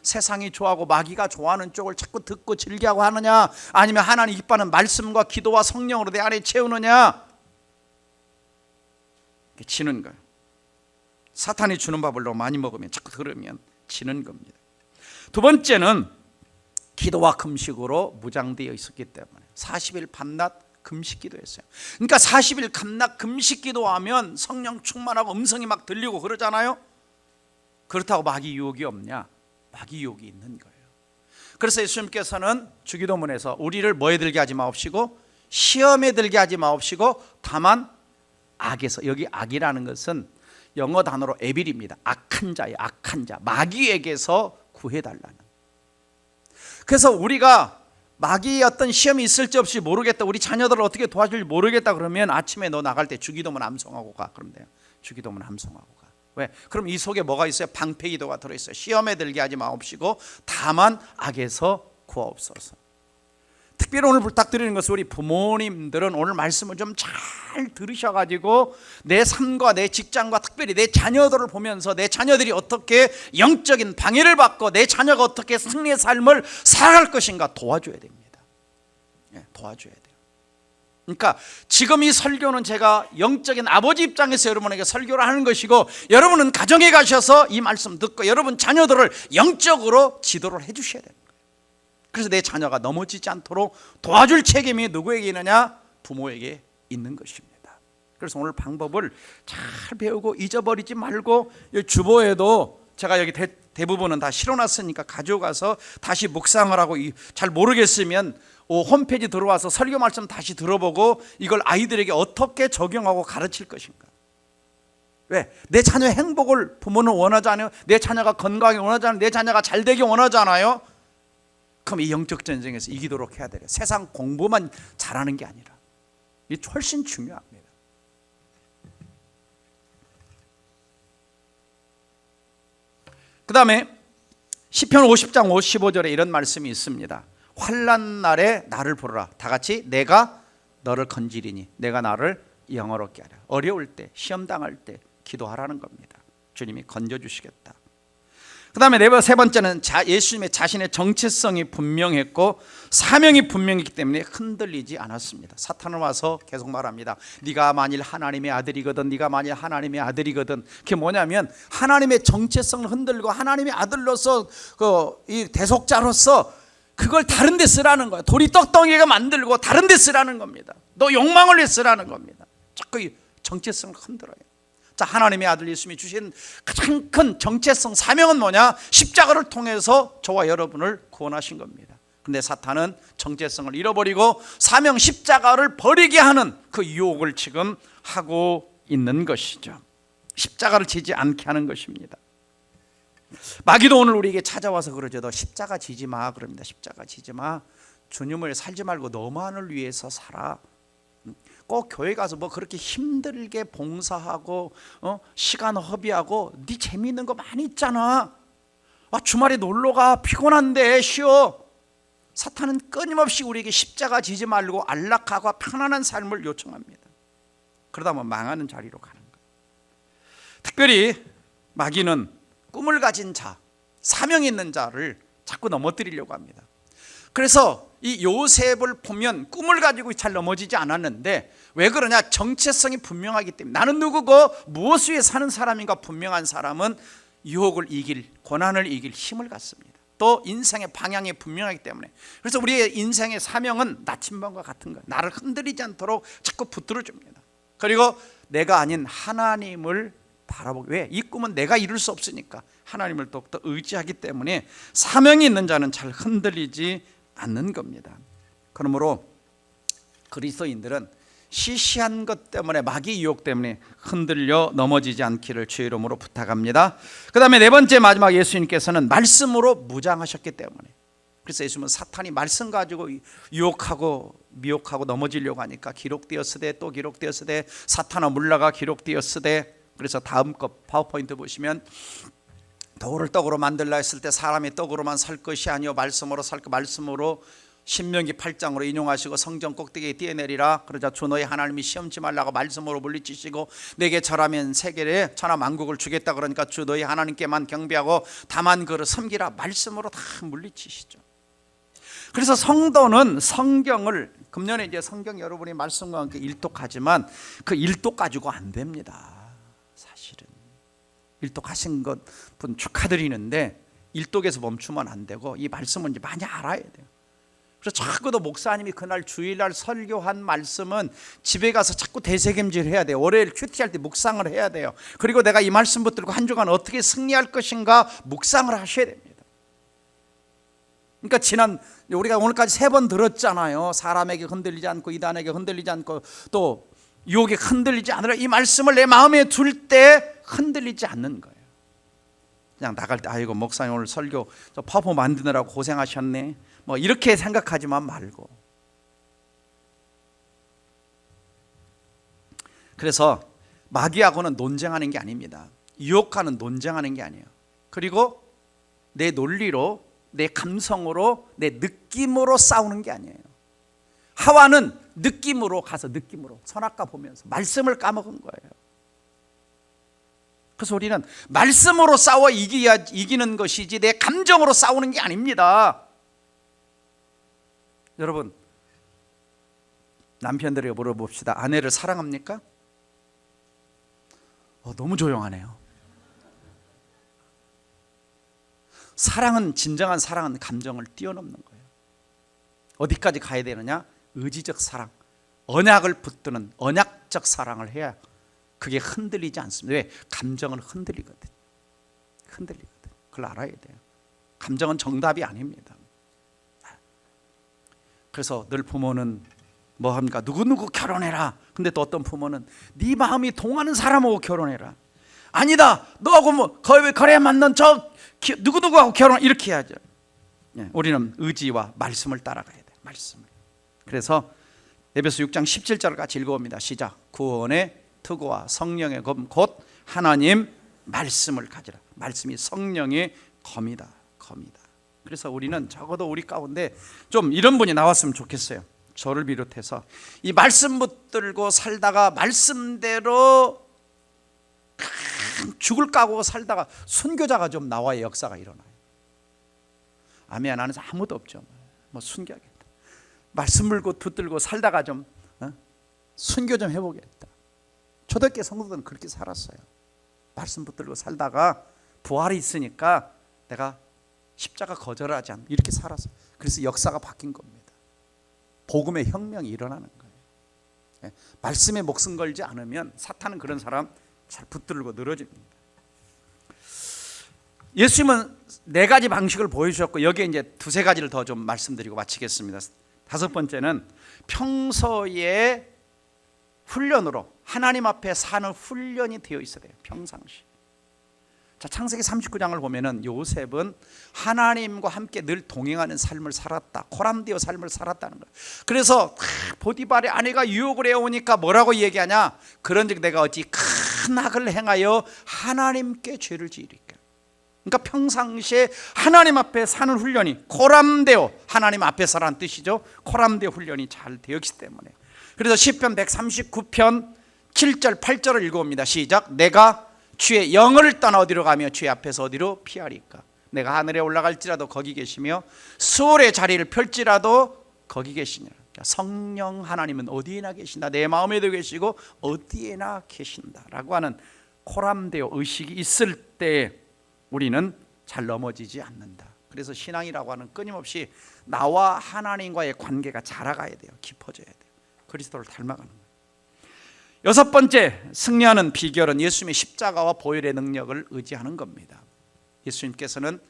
세상이 좋아하고 마귀가 좋아하는 쪽을 자꾸 듣고 즐겨하고 하느냐, 아니면 하나님 기뻐하는 말씀과 기도와 성령으로 내 안에 채우느냐? 지는 거예요. 사탄이 주는 밥을 너무 많이 먹으면, 자꾸 들으면 지는 겁니다. 두 번째는 기도와 금식으로 무장되어 있었기 때문에 40일 밤낮 금식 기도했어요. 그러니까 40일 밤낮 금식 기도하면 성령 충만하고 음성이 막 들리고 그러잖아요. 그렇다고 마귀 유혹이 없냐? 마귀 유혹이 있는 거예요. 그래서 예수님께서는 주기도문에서 우리를 뭐에 들게 하지 마옵시고 시험에 들게 하지 마옵시고 다만 악에서, 여기 악이라는 것은 영어 단어로 에빌입니다. 악한 자예요. 악한 자, 마귀에게서 구해달라는. 그래서 우리가 마귀의 어떤 시험이 있을지 없이 모르겠다, 우리 자녀들을 어떻게 도와줄지 모르겠다 그러면 아침에 너 나갈 때 주기도문 암송하고 가. 그럼 돼요. 주기도문 암송하고 가. 왜? 그럼 이 속에 뭐가 있어요? 방패기도가 들어있어요. 시험에 들게 하지 마옵시고 다만 악에서 구하옵소서. 특별히 오늘 부탁드리는 것은 우리 부모님들은 오늘 말씀을 좀 잘 들으셔가지고 내 삶과 내 직장과 특별히 내 자녀들을 보면서 내 자녀들이 어떻게 영적인 방해를 받고 내 자녀가 어떻게 승리의 삶을 살아갈 것인가 도와줘야 됩니다. 도와줘야 돼요. 그러니까 지금 이 설교는 제가 영적인 아버지 입장에서 여러분에게 설교를 하는 것이고, 여러분은 가정에 가셔서 이 말씀 듣고 여러분 자녀들을 영적으로 지도를 해 주셔야 됩니다. 그래서 내 자녀가 넘어지지 않도록 도와줄 책임이 누구에게 있느냐? 부모에게 있는 것입니다. 그래서 오늘 방법을 잘 배우고 잊어버리지 말고, 주보에도 제가 여기 대부분은 다 실어놨으니까 가져가서 다시 묵상을 하고, 잘 모르겠으면 홈페이지 들어와서 설교 말씀 다시 들어보고 이걸 아이들에게 어떻게 적용하고 가르칠 것인가. 왜? 내 자녀의 행복을 부모는 원하잖아요. 내 자녀가 건강하게 원하잖아요. 내 자녀가 잘 되길 원하잖아요. 그럼 이 영적 전쟁에서 이기도록 해야 돼요. 세상 공부만 잘하는 게 아니라 이게 훨씬 중요합니다. 그 다음에 시편 50장 55절에 이런 말씀이 있습니다. 환난 날에 나를 부르라. 다 같이 내가 너를 건지리니 내가 나를 영화롭게 하라. 어려울 때, 시험 당할 때 기도하라는 겁니다. 주님이 건져주시겠다. 그 다음에 세 번째는 예수님의 자신의 정체성이 분명했고 사명이 분명했기 때문에 흔들리지 않았습니다. 사탄은 와서 계속 말합니다. 네가 만일 하나님의 아들이거든, 네가 만일 하나님의 아들이거든. 그게 뭐냐면 하나님의 정체성을 흔들고 하나님의 아들로서 이 대속자로서 그걸 다른 데 쓰라는 거예요. 돌이 떡덩이가 만들고 다른 데 쓰라는 겁니다. 너 욕망을 위해 쓰라는 겁니다. 자꾸 이 정체성을 흔들어요. 자, 하나님의 아들 예수님이 주신 가장 큰 정체성 사명은 뭐냐? 십자가를 통해서 저와 여러분을 구원하신 겁니다. 근데 사탄은 정체성을 잃어버리고 사명 십자가를 버리게 하는 그 유혹을 지금 하고 있는 것이죠. 십자가를 지지 않게 하는 것입니다. 마귀도 오늘 우리에게 찾아와서 그러죠. 너 십자가 지지 마 그럽니다. 십자가 지지 마. 주님을 살지 말고 너만을 위해서 살아. 꼭 교회 가서 뭐 그렇게 힘들게 봉사하고 시간 허비하고 네 재미있는 거 많이 있잖아. 주말에 놀러가. 피곤한데 쉬어. 사탄은 끊임없이 우리에게 십자가 지지 말고 안락하고 편안한 삶을 요청합니다. 그러다 보면 망하는 자리로 가는 거예요. 특별히 마귀는 꿈을 가진 자, 사명 있는 자를 자꾸 넘어뜨리려고 합니다. 그래서 이 요셉을 보면 꿈을 가지고 잘 넘어지지 않았는데, 왜 그러냐? 정체성이 분명하기 때문에. 나는 누구고 무엇을 위해 사는 사람인가 분명한 사람은 유혹을 이길, 고난을 이길 힘을 갖습니다. 또 인생의 방향이 분명하기 때문에. 그래서 우리의 인생의 사명은 나침반과 같은 거예요. 나를 흔들리지 않도록 자꾸 붙들어줍니다. 그리고 내가 아닌 하나님을 바라보고, 왜? 이 꿈은 내가 이룰 수 없으니까 하나님을 또 의지하기 때문에 사명이 있는 자는 잘 흔들리지 않는 겁니다. 그러므로 그리스도인들은 시시한 것 때문에, 마귀 유혹 때문에 흔들려 넘어지지 않기를 주의 이름으로 부탁합니다. 그 다음에 네 번째, 마지막, 예수님께서는 말씀으로 무장하셨기 때문에. 그래서 예수님은 사탄이 말씀 가지고 유혹하고 미혹하고 넘어지려고 하니까 기록되었으되 또 기록되었으되 사탄아 물러가 기록되었으되. 그래서 다음 거 파워포인트 보시면, 돌을 떡으로 만들라 했을 때 사람이 떡으로만 살 것이 아니요 말씀으로 살 것. 말씀으로 신명기 8장으로 인용하시고 성전 꼭대기에 뛰어내리라. 그러자 주 너희 하나님이 시험치 말라고 말씀으로 물리치시고 내게 절하면 세계에 천하 만국을 주겠다. 그러니까 주 너희 하나님께만 경배하고 다만 그를 섬기라. 말씀으로 다 물리치시죠. 그래서 성도는 성경을, 금년에 이제 성경 여러분이 말씀과 함께 일독하지만 그 일독 가지고 안 됩니다. 사실은 일독하신 것 분 축하드리는데 일독에서 멈추면 안 되고 이 말씀은 이제 많이 알아야 돼요. 그래서 자꾸도 목사님이 그날 주일날 설교한 말씀은 집에 가서 자꾸 되새김질 해야 돼요. 월요일 큐티할 때 묵상을 해야 돼요. 그리고 내가 이 말씀 붙들고 한 주간 어떻게 승리할 것인가 묵상을 하셔야 됩니다. 그러니까 우리가 오늘까지 3번 들었잖아요. 사람에게 흔들리지 않고 이단에게 흔들리지 않고 또 유혹에 흔들리지 않으라. 이 말씀을 내 마음에 둘 때 흔들리지 않는 거예요. 그냥 나갈 때 아이고 목사님 오늘 설교 저 파워 만드느라고 고생하셨네, 뭐 이렇게 생각하지만 말고. 그래서 마귀하고는 논쟁하는 게 아닙니다. 유혹하는 논쟁하는 게 아니에요. 그리고 내 논리로, 내 감성으로, 내 느낌으로 싸우는 게 아니에요. 하와는 느낌으로 가서 느낌으로 선악과 보면서 말씀을 까먹은 거예요. 그래서 우리는 말씀으로 싸워 이기는 것이지 내 감정으로 싸우는 게 아닙니다. 여러분, 남편들에게 물어봅시다. 아내를 사랑합니까? 너무 조용하네요. 사랑은, 진정한 사랑은 감정을 뛰어넘는 거예요. 어디까지 가야 되느냐? 의지적 사랑, 언약을 붙드는 언약적 사랑을 해야 그게 흔들리지 않습니다. 왜? 감정은 흔들리거든. 그걸 알아야 돼요. 감정은 정답이 아닙니다. 그래서 늘 부모는 뭐 합니까? 누구누구 결혼해라. 근데 또 어떤 부모는 네 마음이 동하는 사람하고 결혼해라. 아니다, 너하고 뭐 거래 맞는 저 누구누구하고 결혼, 이렇게 해야죠. 우리는 의지와 말씀을 따라가야 돼요. 말씀을. 그래서 에베소 6장 17절을 같이 읽어봅니다. 시작. 구원의 특고와 성령의 검 곧 하나님 말씀을 가지라. 말씀이 성령의 검이다. 그래서 우리는 적어도 우리 가운데 좀 이런 분이 나왔으면 좋겠어요. 저를 비롯해서 이 말씀 붙들고 살다가 말씀대로 죽을 까고 살다가 순교자가 좀 나와야 역사가 일어나요. 아멘 하는 사람 아무도 없죠. 뭐 순교하겠다. 말씀 붙들고 살다가 좀 순교 좀 해보겠다. 초대교회 성도들은 그렇게 살았어요. 말씀 붙들고 살다가 부활이 있으니까 내가 십자가 거절하지 않고 이렇게 살았어요. 그래서 역사가 바뀐 겁니다. 복음의 혁명이 일어나는 거예요. 말씀에 목숨 걸지 않으면 사탄은 그런 사람 잘 붙들고 늘어집니다. 예수님은 4가지 방식을 보여주셨고 여기에 이제 2-3가지를 더 좀 말씀드리고 마치겠습니다. 5번째는 평소에 훈련으로 하나님 앞에 사는 훈련이 되어 있어야 돼요. 평상시. 자, 창세기 39장을 보면은 요셉은 하나님과 함께 늘 동행하는 삶을 살았다. 코람데오 삶을 살았다는 거예요. 그래서 보디발의 아내가 유혹을 해오니까 뭐라고 얘기하냐? 그런즉 내가 어찌 큰 악을 행하여 하나님께 죄를 지으리까. 그러니까 평상시에 하나님 앞에 사는 훈련이, 코람데오, 하나님 앞에서라는 뜻이죠. 코람데오 훈련이 잘 되어 있기 때문에. 그래서 시편 139편 7절 8절을 읽어봅니다. 시작. 내가 주의 영을 떠나 어디로 가며 주의 앞에서 어디로 피하리까. 내가 하늘에 올라갈지라도 거기 계시며 수월의 자리를 펼지라도 거기 계시니라. 성령 하나님은 어디에나 계신다. 내 마음에도 계시고 어디에나 계신다라고 하는 코람데오 의식이 있을 때 우리는 잘 넘어지지 않는다. 그래서 신앙이라고 하는 끊임없이 나와 하나님과의 관계가 자라가야 돼요. 깊어져야 돼요. 그리스도를 닮아가는 거예요. 6번째 승리하는 비결은 예수님의 십자가와 보혈의 능력을 의지하는 겁니다. 예수님께서는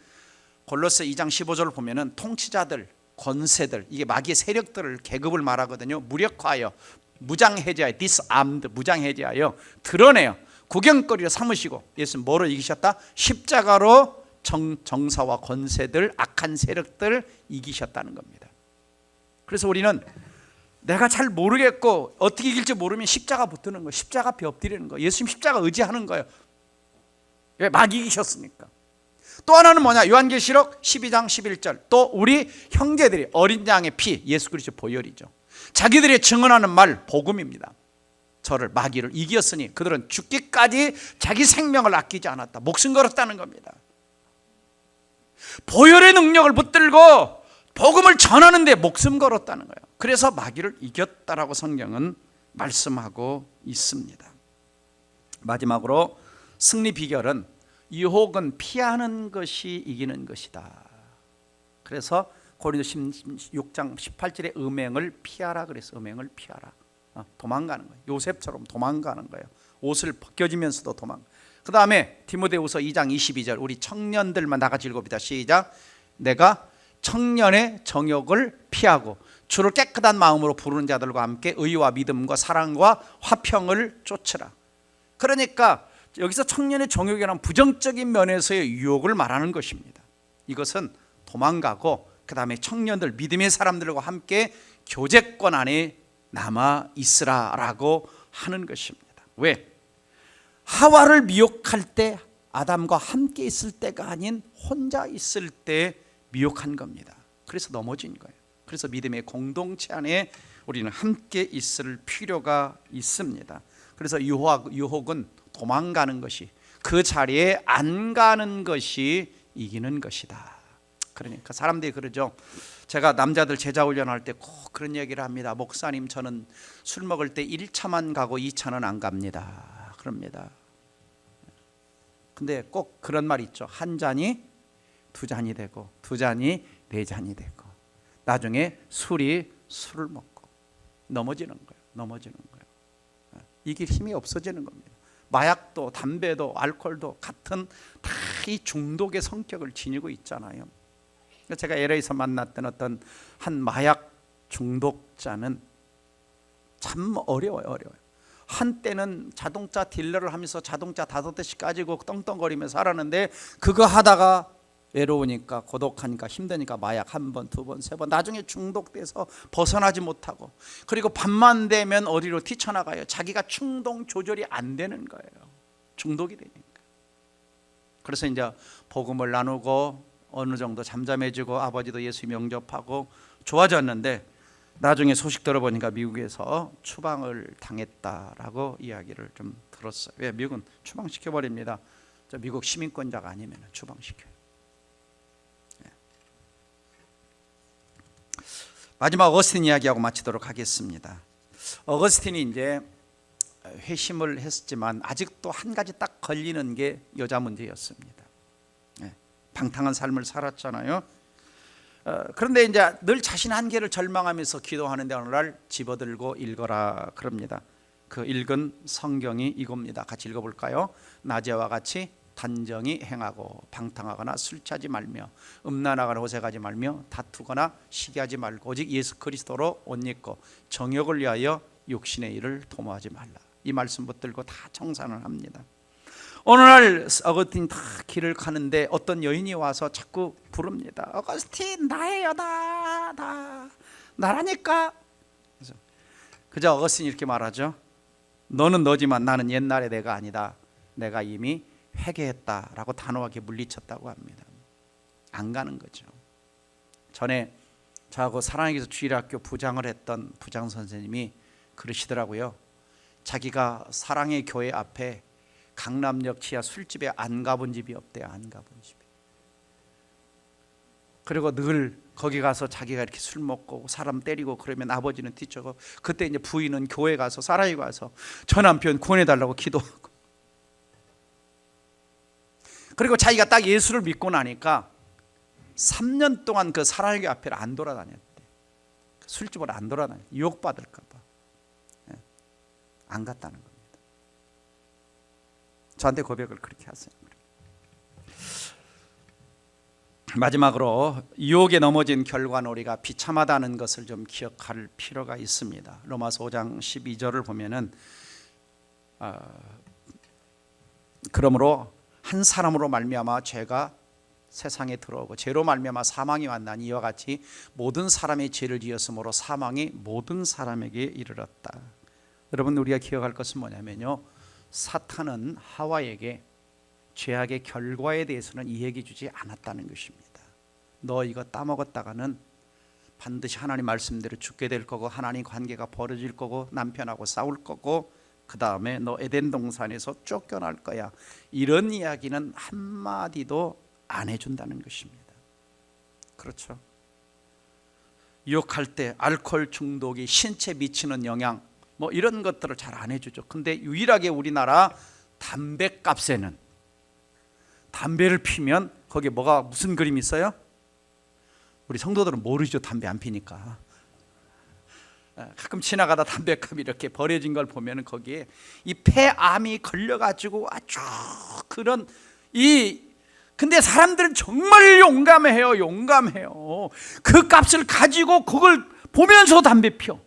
골로새 2장 15절을 보면은 통치자들, 권세들, 이게 마귀의 세력들을 계급을 말하거든요. 무력화하여, 무장해제하여, disarmed, 무장해제하여 드러내요. 구경거리로 삼으시고 예수님 뭐로 이기셨다? 십자가로 정사와 권세들, 악한 세력들 이기셨다는 겁니다. 그래서 우리는 내가 잘 모르겠고 어떻게 이길지 모르면 십자가 붙드는 거예요. 십자가 앞에 엎드리는 거예요. 예수님 십자가 의지하는 거예요. 왜? 막 이기셨으니까. 또 하나는 뭐냐? 요한계시록 12장 11절. 또 우리 형제들이 어린 양의 피, 예수 그리스도 보혈이죠. 자기들이 증언하는 말, 복음입니다. 저를, 마귀를 이겼으니 그들은 죽기까지 자기 생명을 아끼지 않았다. 목숨 걸었다는 겁니다. 보혈의 능력을 붙들고 복음을 전하는데 목숨 걸었다는 거예요. 그래서 마귀를 이겼다라고 성경은 말씀하고 있습니다. 마지막으로 승리 비결은 유혹은 피하는 것이 이기는 것이다. 그래서 고린도서 16장 18절에 음행을 피하라 그래서 음행을 피하라. 도망가는 거예요. 요셉처럼 도망가는 거예요. 옷을 벗겨지면서도 도망가. 그 다음에 디모데후서 2장 22절 우리 청년들만 나같이 읽어봅니다. 시작. 내가 청년의 정욕을 피하고 주를 깨끗한 마음으로 부르는 자들과 함께 의와 믿음과 사랑과 화평을 쫓으라. 그러니까 여기서 청년의 정욕이라는 부정적인 면에서의 유혹을 말하는 것입니다. 이것은 도망가고 그 다음에 청년들, 믿음의 사람들과 함께 교제권 안에 남아 있으라라고 하는 것입니다. 왜? 하와를 미혹할 때 아담과 함께 있을 때가 아닌 혼자 있을 때 미혹한 겁니다. 그래서 넘어진 거예요. 그래서 믿음의 공동체 안에 우리는 함께 있을 필요가 있습니다. 그래서 유혹은 도망가는 것이, 그 자리에 안 가는 것이 이기는 것이다. 그러니까 사람들이 그러죠. 제가 남자들 제자 훈련할 때 꼭 그런 얘기를 합니다. 목사님, 저는 술 먹을 때 1차만 가고 2차는 안 갑니다. 그럽니다. 근데 꼭 그런 말 있죠. 한 잔이 두 잔이 되고 두 잔이 네 잔이 되고 나중에 술이 술을 먹고 넘어지는 거예요. 넘어지는 거예요. 이게 힘이 없어지는 겁니다. 마약도 담배도 알코올도 같은 다 이 중독의 성격을 지니고 있잖아요. 제가 LA에서 만났던 어떤 한 마약 중독자는 참 어려워요. 한때는 자동차 딜러를 하면서 자동차 5대씩 가지고 떵떵거리며 살았는데 그거 하다가 외로우니까 고독하니까 힘드니까 마약 한 번, 두 번, 세 번, 나중에 중독돼서 벗어나지 못하고, 그리고 밤만 되면 어디로 뛰쳐나가요. 자기가 충동 조절이 안 되는 거예요. 중독이 되니까. 그래서 이제 복음을 나누고 어느 정도 잠잠해지고 아버지도 예수 영접하고 좋아졌는데 나중에 소식 들어보니까 미국에서 추방을 당했다라고 이야기를 좀 들었어요. 왜? 미국은 추방시켜버립니다. 저 미국 시민권자가 아니면 추방시켜요. 마지막 어거스틴 이야기하고 마치도록 하겠습니다. 어거스틴이 이제 회심을 했지만 아직도 한 가지 딱 걸리는 게 여자 문제였습니다. 방탕한 삶을 살았잖아요. 그런데 이제 늘 자신의 한계를 절망하면서 기도하는데 어느 날 집어들고 읽어라 그럽니다. 그 읽은 성경이 이겁니다. 같이 읽어볼까요? 낮에와 같이 단정히 행하고 방탕하거나 술 취하지 말며 음란하거나 호색하지 말며 다투거나 시기하지 말고 오직 예수 그리스도로 옷 입고 정욕을 위하여 육신의 일을 도모하지 말라. 이 말씀 붙들고 다 청산을 합니다. 어느 날 어거스틴 다 길을 가는데 어떤 여인이 와서 자꾸 부릅니다. 어거스틴, 나예요, 나라니까. 그래서 그저 어거스틴이 이렇게 말하죠. 너는 너지만 나는 옛날의 내가 아니다. 내가 이미 회개했다라고 단호하게 물리쳤다고 합니다. 안 가는 거죠. 전에 저하고 사랑의 기도 주일학교 부장을 했던 부장 선생님이 그러시더라고요. 자기가 사랑의 교회 앞에 강남역 지하 술집에 안 가본 집이 없대요. 안 가본 집이. 그리고 늘 거기 가서 자기가 이렇게 술 먹고 사람 때리고 그러면 아버지는 뒤쫓고, 그때 이제 부인은 교회 가서 사랑이 가서 저 남편 구원해달라고 기도하고, 그리고 자기가 딱 예수를 믿고 나니까 3년 동안 그 사랑의 앞에를 안 돌아다녔대. 술집을 안 돌아다녔대. 유혹받을까 봐. 안 갔다는 겁니다. 저한테 고백을 그렇게 하세요. 마지막으로 유혹에 넘어진 결과는 우리가 비참하다는 것을 좀 기억할 필요가 있습니다. 로마서 5장 12절을 보면은 그러므로 한 사람으로 말미암아 죄가 세상에 들어오고 죄로 말미암아 사망이 왔나니 이와 같이 모든 사람이 죄를 지었으므로 사망이 모든 사람에게 이르렀다. 여러분, 우리가 기억할 것은 뭐냐면요, 사탄은 하와에게 죄악의 결과에 대해서는 이야기 주지 않았다는 것입니다. 너 이거 따먹었다가는 반드시 하나님 말씀대로 죽게 될 거고 하나님 관계가 벌어질 거고 남편하고 싸울 거고 그 다음에 너 에덴 동산에서 쫓겨날 거야. 이런 이야기는 한마디도 안 해준다는 것입니다. 그렇죠? 유혹할 때 알코올 중독이 신체에 미치는 영향 뭐 이런 것들을 잘 안 해주죠. 근데 유일하게 우리나라 담배값에는, 담배를 피면 거기에 뭐가 무슨 그림이 있어요? 우리 성도들은 모르죠. 담배 안 피니까. 가끔 지나가다 담배값이 이렇게 버려진 걸 보면 거기에 이 폐암이 걸려가지고 아주 그런 근데 사람들은 정말 용감해요. 그 값을 가지고 그걸 보면서 담배 피워.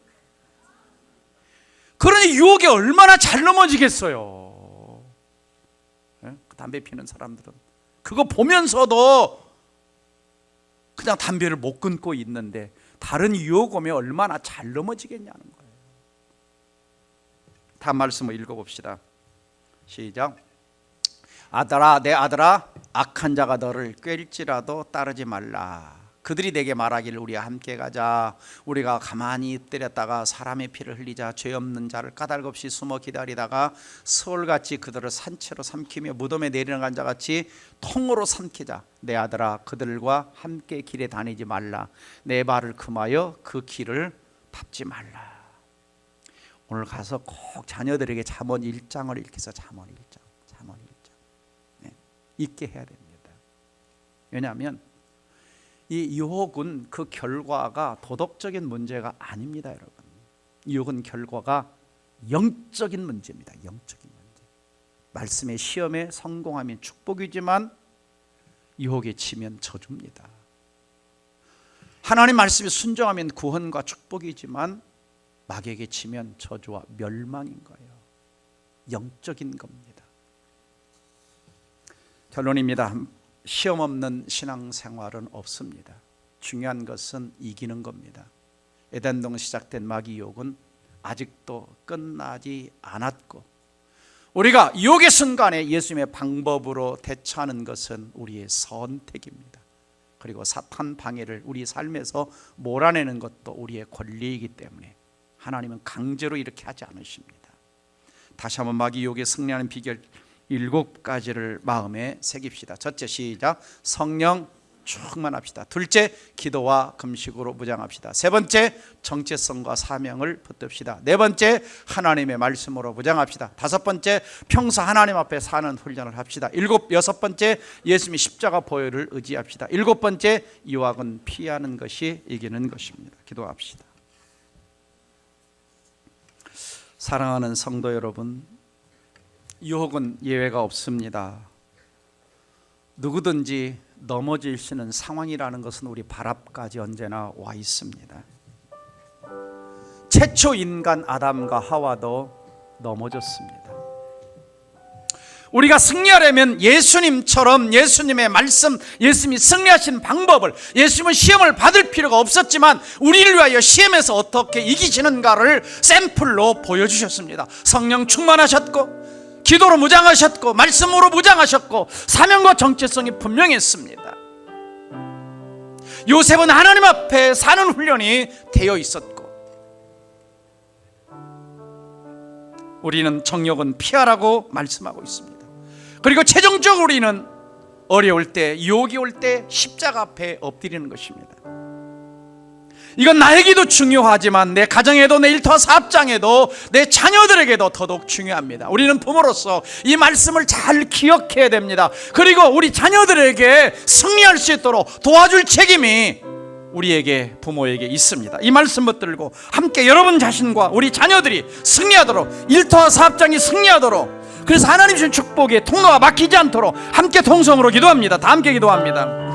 그러니 유혹에 얼마나 잘 넘어지겠어요. 담배 피는 사람들은 그거 보면서도 그냥 담배를 못 끊고 있는데 다른 유혹 오면 얼마나 잘 넘어지겠냐는 거예요. 다음 말씀을 읽어봅시다. 시작. 아들아, 내 아들아, 악한 자가 너를 꾀일지라도 따르지 말라. 그들이 내게 말하기를 우리와 함께 가자. 우리가 가만히 엎드렸다가 사람의 피를 흘리자. 죄 없는 자를 까닭없이 숨어 기다리다가 서울같이 그들을 산채로 삼키며 무덤에 내려간 자같이 통으로 삼키자. 내 아들아, 그들과 함께 길에 다니지 말라. 내 발을 금하여 그 길을 밟지 말라. 오늘 가서 꼭 자녀들에게 잠언 1장을 읽혀서 잠언 1장 읽게 해야 됩니다. 왜냐하면 이 유혹은 그 결과가 도덕적인 문제가 아닙니다, 여러분. 유혹은 결과가 영적인 문제입니다. 영적인 문제. 말씀의 시험에 성공하면 축복이지만 유혹에 치면 저주입니다. 하나님 말씀에 순종하면 구원과 축복이지만 마귀에게 치면 저주와 멸망인 거예요. 영적인 겁니다. 결론입니다. 시험 없는 신앙생활은 없습니다. 중요한 것은 이기는 겁니다. 에덴동 시작된 마귀 유혹은 아직도 끝나지 않았고, 우리가 유혹의 순간에 예수님의 방법으로 대처하는 것은 우리의 선택입니다. 그리고 사탄 방해를 우리 삶에서 몰아내는 것도 우리의 권리이기 때문에 하나님은 강제로 이렇게 하지 않으십니다. 다시 한번 마귀 유혹에 승리하는 비결 7가지를 마음에 새깁시다. 첫째, 시작. 성령 충만합시다. 둘째, 기도와 금식으로 무장합시다. 세 번째, 정체성과 사명을 붙듭시다. 네 번째, 하나님의 말씀으로 무장합시다. 다섯 번째, 평소 하나님 앞에 사는 훈련을 합시다. 여섯 번째, 예수님의 십자가 보혈을 의지합시다. 일곱 번째, 유혹은 피하는 것이 이기는 것입니다. 기도합시다. 사랑하는 성도 여러분, 유혹은 예외가 없습니다. 누구든지 넘어질 수 있는 상황이라는 것은 우리 발 앞까지 언제나 와 있습니다. 최초 인간 아담과 하와도 넘어졌습니다. 우리가 승리하려면 예수님처럼 예수님의 말씀, 예수님이 승리하신 방법을, 예수님은 시험을 받을 필요가 없었지만 우리를 위하여 시험에서 어떻게 이기시는가를 샘플로 보여주셨습니다. 성령 충만하셨고, 기도로 무장하셨고, 말씀으로 무장하셨고, 사명과 정체성이 분명했습니다. 요셉은 하나님 앞에 사는 훈련이 되어 있었고, 우리는 정욕은 피하라고 말씀하고 있습니다. 그리고 최종적으로 우리는 어려울 때, 유혹이 올 때 십자가 앞에 엎드리는 것입니다. 이건 나에게도 중요하지만 내 가정에도, 내 일터 사업장에도, 내 자녀들에게도 더더욱 중요합니다. 우리는 부모로서 이 말씀을 잘 기억해야 됩니다. 그리고 우리 자녀들에게 승리할 수 있도록 도와줄 책임이 우리에게, 부모에게 있습니다. 이 말씀 붙들고 함께 여러분 자신과 우리 자녀들이 승리하도록, 일터와 사업장이 승리하도록, 그래서 하나님 주신 축복의 통로가 막히지 않도록 함께 통성으로 기도합니다. 다 함께 기도합니다.